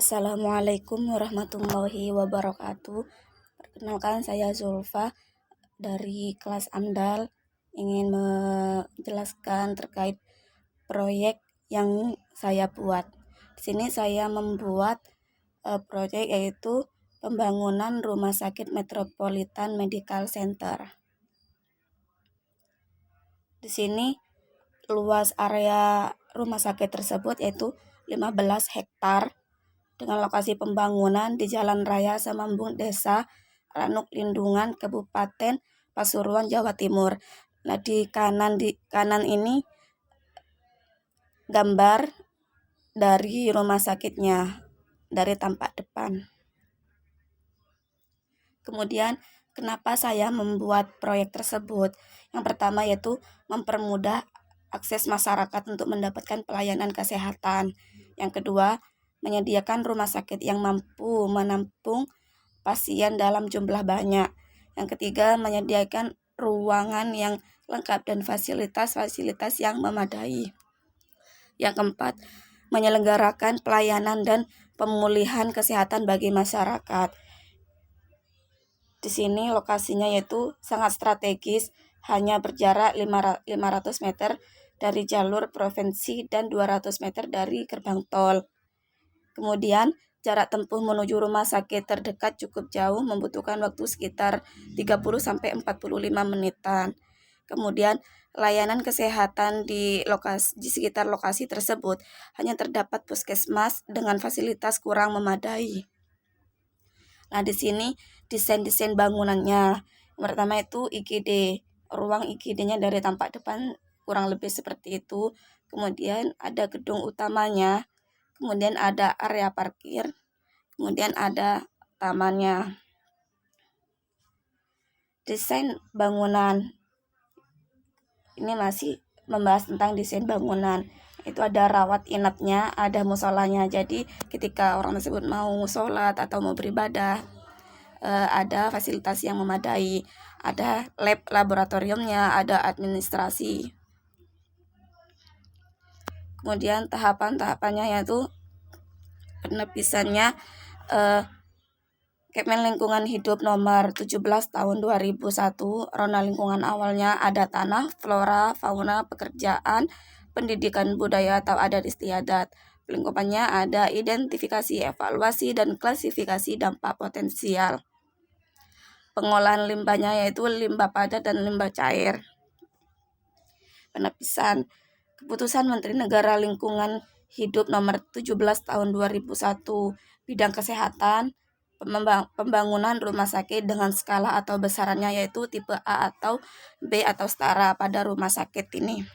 Assalamualaikum warahmatullahi wabarakatuh. Perkenalkan, saya Zulfa dari kelas Amdal, ingin menjelaskan terkait proyek yang saya buat. Di sini saya membuat proyek yaitu pembangunan Rumah Sakit Metropolitan Medical Center. Di sini luas area rumah sakit tersebut yaitu 15 hektar dengan lokasi pembangunan di Jalan Raya Semambung, Desa Ranuk Lindungan, Kabupaten Pasuruan, Jawa Timur. Nah, di kanan ini gambar dari rumah sakitnya dari tampak depan. Kemudian, kenapa saya membuat proyek tersebut? Yang pertama yaitu mempermudah akses masyarakat untuk mendapatkan pelayanan kesehatan. Yang kedua, menyediakan rumah sakit yang mampu menampung pasien dalam jumlah banyak. Yang ketiga, menyediakan ruangan yang lengkap dan fasilitas-fasilitas yang memadai. Yang keempat, menyelenggarakan pelayanan dan pemulihan kesehatan bagi masyarakat. Di sini lokasinya yaitu sangat strategis, hanya berjarak 500 meter dari jalur provinsi dan 200 meter dari gerbang tol. Kemudian, jarak tempuh menuju rumah sakit terdekat cukup jauh, membutuhkan waktu sekitar 30-45 menitan. Kemudian, layanan kesehatan di sekitar lokasi tersebut hanya terdapat puskesmas dengan fasilitas kurang memadai. Nah, di sini desain bangunannya. Yang pertama itu IGD. Ruang IGD-nya dari tampak depan kurang lebih seperti itu. Kemudian ada gedung utamanya. Kemudian ada area parkir. Kemudian ada tamannya. Desain bangunan. Ini masih membahas tentang desain bangunan. Itu ada rawat inapnya, ada musolanya. Jadi ketika orang tersebut mau sholat atau mau beribadah, ada fasilitas yang memadai, ada lab laboratoriumnya, ada administrasi. Kemudian tahapan-tahapannya yaitu penebisannya Kepmen Lingkungan Hidup nomor 17 tahun 2001. Rona lingkungan awalnya ada tanah, flora, fauna, pekerjaan, pendidikan budaya atau adat istiadat. Pelingkupannya ada identifikasi, evaluasi, dan klasifikasi dampak potensial. Pengolahan limbahnya yaitu limbah padat dan limbah cair. Penepisan Keputusan Menteri Negara Lingkungan Hidup nomor 17 tahun 2001 bidang kesehatan, pembangunan rumah sakit dengan skala atau besarannya yaitu tipe A atau B atau setara pada rumah sakit ini.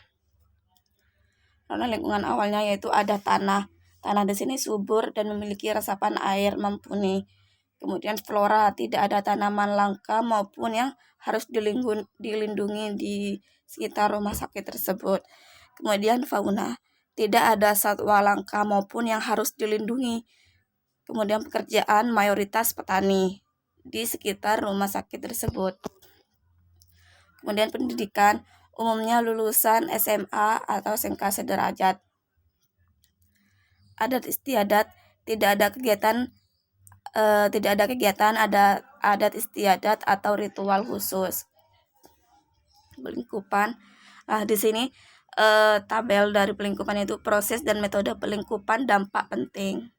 Karena lingkungan awalnya yaitu ada tanah. Tanah di sini subur dan memiliki resapan air mumpuni. Kemudian flora, tidak ada tanaman langka maupun yang harus dilindungi di sekitar rumah sakit tersebut. Kemudian fauna, tidak ada satwa langka maupun yang harus dilindungi. Kemudian pekerjaan mayoritas petani di sekitar rumah sakit tersebut. Kemudian pendidikan, umumnya lulusan SMA atau SMK sederajat. Adat istiadat, tidak ada kegiatan, ada adat istiadat atau ritual khusus. Pelingkupan. Nah, di sini tabel dari pelingkupan itu proses dan metode pelingkupan dampak penting.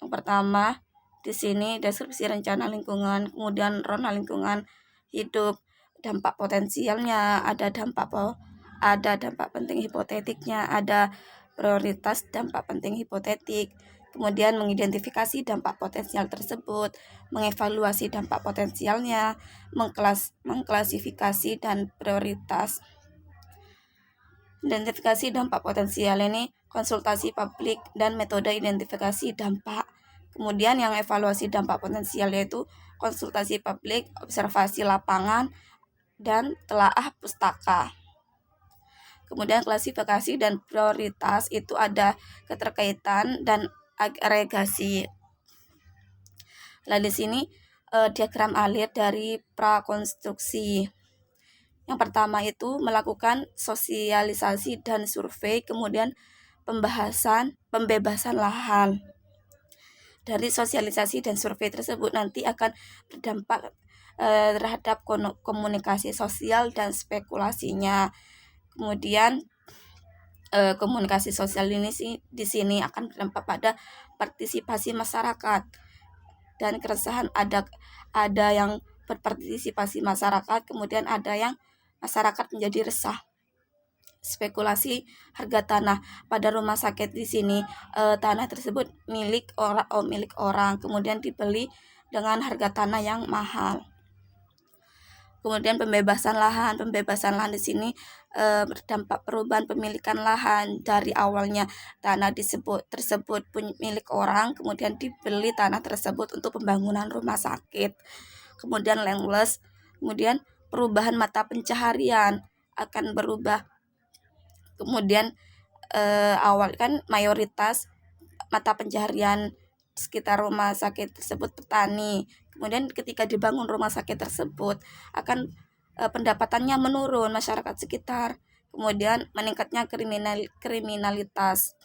Yang pertama, di sini deskripsi rencana lingkungan, kemudian rona lingkungan hidup, dampak potensialnya, ada dampak penting hipotetiknya, ada prioritas dampak penting hipotetik. Kemudian mengidentifikasi dampak potensial tersebut, mengevaluasi dampak potensialnya, mengklasifikasi dan prioritas. Identifikasi dampak potensial ini konsultasi publik dan metode identifikasi dampak. Kemudian yang evaluasi dampak potensial yaitu konsultasi publik, observasi lapangan, dan telaah pustaka. Kemudian klasifikasi dan prioritas itu ada keterkaitan dan agregasi. Nah, di sini diagram alir dari prakonstruksi. Yang pertama itu melakukan sosialisasi dan survei, kemudian pembebasan lahan. Dari sosialisasi dan survei tersebut nanti akan berdampak terhadap komunikasi sosial dan spekulasinya. Kemudian komunikasi sosial ini di sini akan berdampak pada partisipasi masyarakat dan keresahan. Ada yang berpartisipasi masyarakat, kemudian ada yang masyarakat menjadi resah. Spekulasi harga tanah pada rumah sakit di sini, tanah tersebut milik orang, kemudian dibeli dengan harga tanah yang mahal. Kemudian pembebasan lahan di sini berdampak perubahan pemilikan lahan. Dari awalnya tanah tersebut milik orang, kemudian dibeli tanah tersebut untuk pembangunan rumah sakit. Kemudian landless, kemudian perubahan mata pencaharian akan berubah. Kemudian awal kan mayoritas mata pencaharian sekitar rumah sakit tersebut petani. Kemudian ketika dibangun rumah sakit tersebut akan pendapatannya menurun masyarakat sekitar. Kemudian meningkatnya kriminalitas,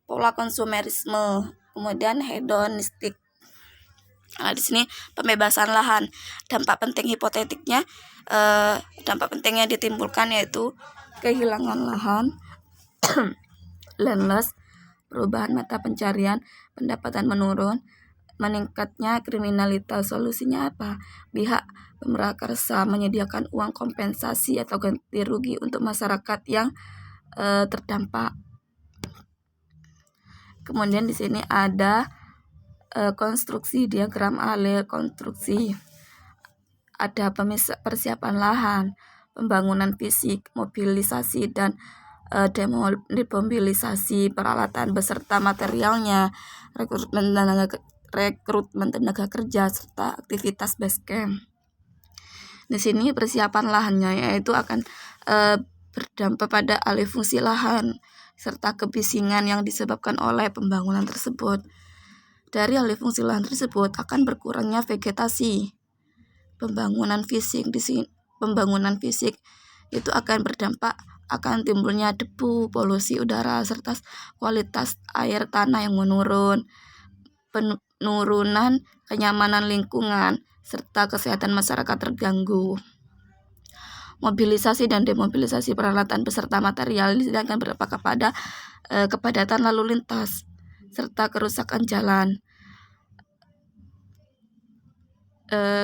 pola konsumerisme, kemudian hedonistik. Nah, di sini pembebasan lahan, dampak penting hipotetiknya, dampak penting yang ditimbulkan yaitu kehilangan lahan, landless, perubahan mata pencarian, pendapatan menurun, meningkatnya kriminalitas. Solusinya apa? Pihak pemrakarsa menyediakan uang kompensasi atau ganti rugi untuk masyarakat yang terdampak. Kemudian di sini ada konstruksi diagram alir konstruksi. Ada persiapan lahan, pembangunan fisik, mobilisasi dan demobilisasi peralatan beserta materialnya, rekrutmen tenaga kerja serta aktivitas base camp. Di sini persiapan lahannya yaitu akan berdampak pada alih fungsi lahan serta kebisingan yang disebabkan oleh pembangunan tersebut. Dari alih fungsi lahan tersebut akan berkurangnya vegetasi. Pembangunan fisik itu akan berdampak akan timbulnya debu, polusi udara serta kualitas air tanah yang menurun, penurunan kenyamanan lingkungan serta kesehatan masyarakat terganggu. Mobilisasi dan demobilisasi peralatan beserta material ini akan berdampak kepada kepadatan lalu lintas serta kerusakan jalan.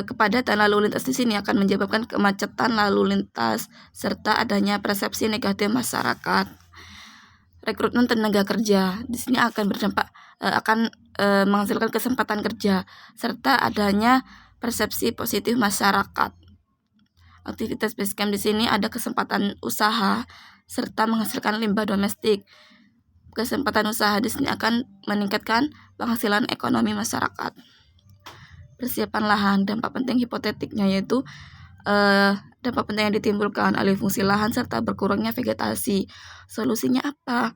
Kepadatan lalu lintas di sini akan menyebabkan kemacetan lalu lintas serta adanya persepsi negatif masyarakat. Rekrutmen tenaga kerja di sini akan berdampak menghasilkan kesempatan kerja serta adanya persepsi positif masyarakat. Aktivitas base camp di sini ada kesempatan usaha serta menghasilkan limbah domestik. Kesempatan usaha di sini akan meningkatkan penghasilan ekonomi masyarakat. Persiapan lahan, dampak penting hipotetiknya yaitu dampak penting yang ditimbulkan alih fungsi lahan serta berkurangnya vegetasi. Solusinya apa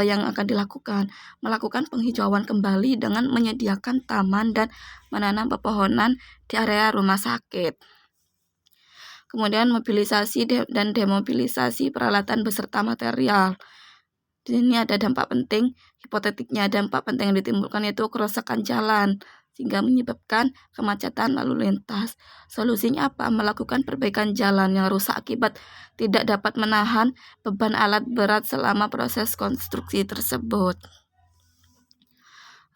yang akan dilakukan? Melakukan penghijauan kembali dengan menyediakan taman dan menanam pepohonan di area rumah sakit. Kemudian mobilisasi dan demobilisasi peralatan beserta material. Di sini ada dampak penting hipotetiknya. Dampak penting yang ditimbulkan yaitu kerusakan jalan sehingga menyebabkan kemacetan lalu lintas. Solusinya apa? Melakukan perbaikan jalan yang rusak akibat tidak dapat menahan beban alat berat selama proses konstruksi tersebut.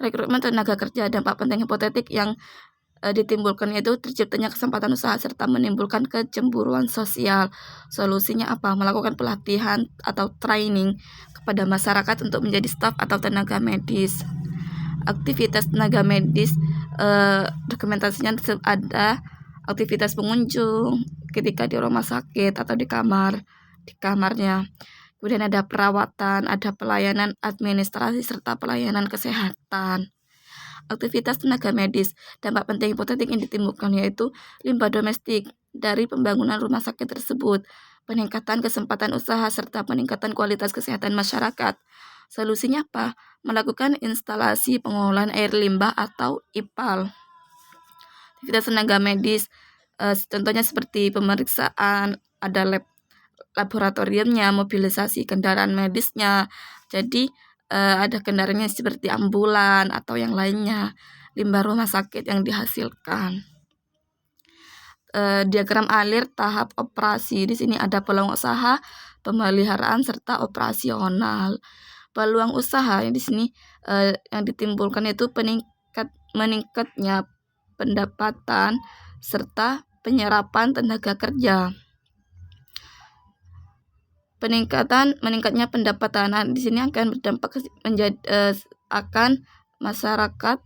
Rekrutmen tenaga kerja, dampak penting hipotetik yang ditimbulkan yaitu terciptanya kesempatan usaha serta menimbulkan kecemburuan sosial. Solusinya apa? Melakukan pelatihan atau training kepada masyarakat untuk menjadi staf atau tenaga medis. Aktivitas tenaga medis, dokumentasinya ada aktivitas pengunjung ketika di rumah sakit atau di kamarnya. Kemudian ada perawatan, ada pelayanan administrasi serta pelayanan kesehatan. Aktivitas tenaga medis, dampak penting hipotetik yang ditimbulkan yaitu limbah domestik dari pembangunan rumah sakit tersebut, peningkatan kesempatan usaha serta peningkatan kualitas kesehatan masyarakat. Solusinya apa? Melakukan instalasi pengolahan air limbah atau IPAL. Aktivitas tenaga medis, contohnya seperti pemeriksaan, ada laboratoriumnya, mobilisasi kendaraan medisnya. Jadi ada kendaraannya seperti ambulan atau yang lainnya, limbah rumah sakit yang dihasilkan. Diagram alir tahap operasi. Di sini ada peluang usaha, pemeliharaan serta operasional. Peluang usaha yang di sini yang ditimbulkan itu meningkatnya pendapatan serta penyerapan tenaga kerja. Meningkatnya pendapatan di sini akan berdampak akan masyarakat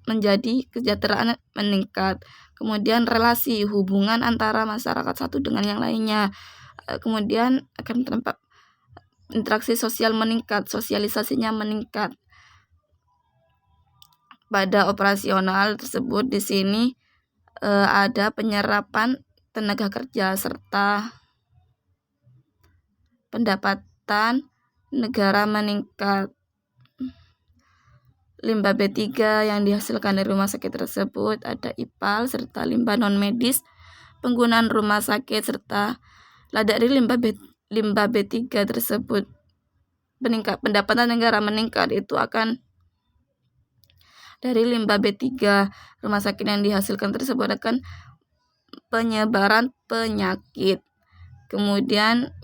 menjadi kesejahteraan meningkat. Kemudian relasi hubungan antara masyarakat satu dengan yang lainnya. Kemudian akan berdampak interaksi sosial meningkat, sosialisasinya meningkat. Pada operasional tersebut di sini ada penyerapan tenaga kerja serta pendapatan negara meningkat. Limbah B3 yang dihasilkan dari rumah sakit tersebut ada IPAL serta limbah non medis, penggunaan rumah sakit serta dari limbah B3 tersebut pendapatan negara meningkat itu akan dari limbah B3 rumah sakit yang dihasilkan tersebut akan penyebaran penyakit. Kemudian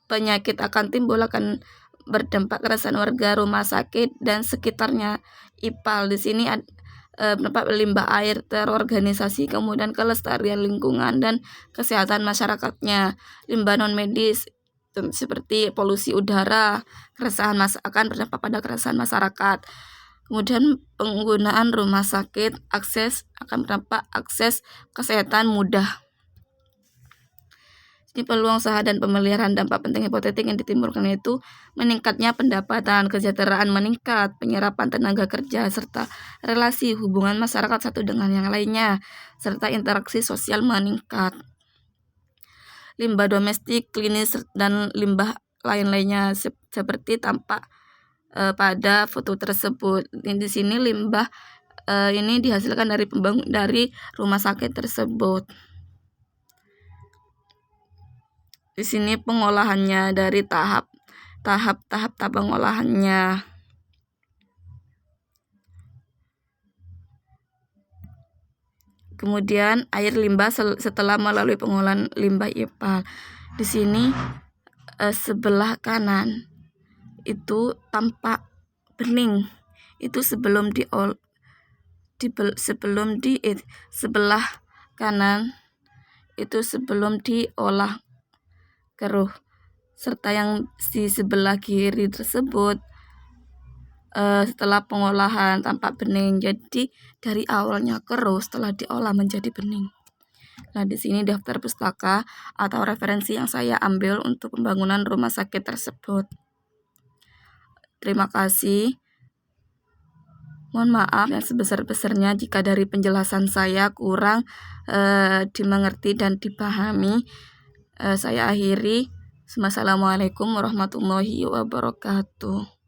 penyakit akan timbul, akan berdampak keresahan warga rumah sakit dan sekitarnya. IPAL di sini tempat limbah air terorganisasi, kemudian kelestarian lingkungan dan kesehatan masyarakatnya. Limbah non medis seperti polusi udara, akan berdampak pada keresahan masyarakat. Kemudian penggunaan rumah sakit akan berdampak akses kesehatan mudah. Ini peluang usaha dan pemeliharaan. Dampak penting hipotetik yang ditimbulkan itu meningkatnya pendapatan, kesejahteraan meningkat, penyerapan tenaga kerja, serta relasi hubungan masyarakat satu dengan yang lainnya, serta interaksi sosial meningkat. Limbah domestik, klinis, dan limbah lain-lainnya seperti tampak pada foto tersebut. Di sini limbah ini dihasilkan dari rumah sakit tersebut. Di sini pengolahannya dari tahap pengolahannya. Kemudian air limbah setelah melalui pengolahan limbah IPAL. Di sini sebelah kanan itu tampak bening. Itu sebelah kanan itu sebelum diolah keruh, serta yang di sebelah kiri tersebut setelah pengolahan tampak bening. Jadi dari awalnya keruh, setelah diolah menjadi bening. Nah, di sini daftar pustaka atau referensi yang saya ambil untuk pembangunan rumah sakit tersebut. Terima kasih. Mohon maaf yang sebesar-besarnya jika dari penjelasan saya kurang dimengerti dan dipahami. Saya akhiri. Wassalamualaikum warahmatullahi wabarakatuh.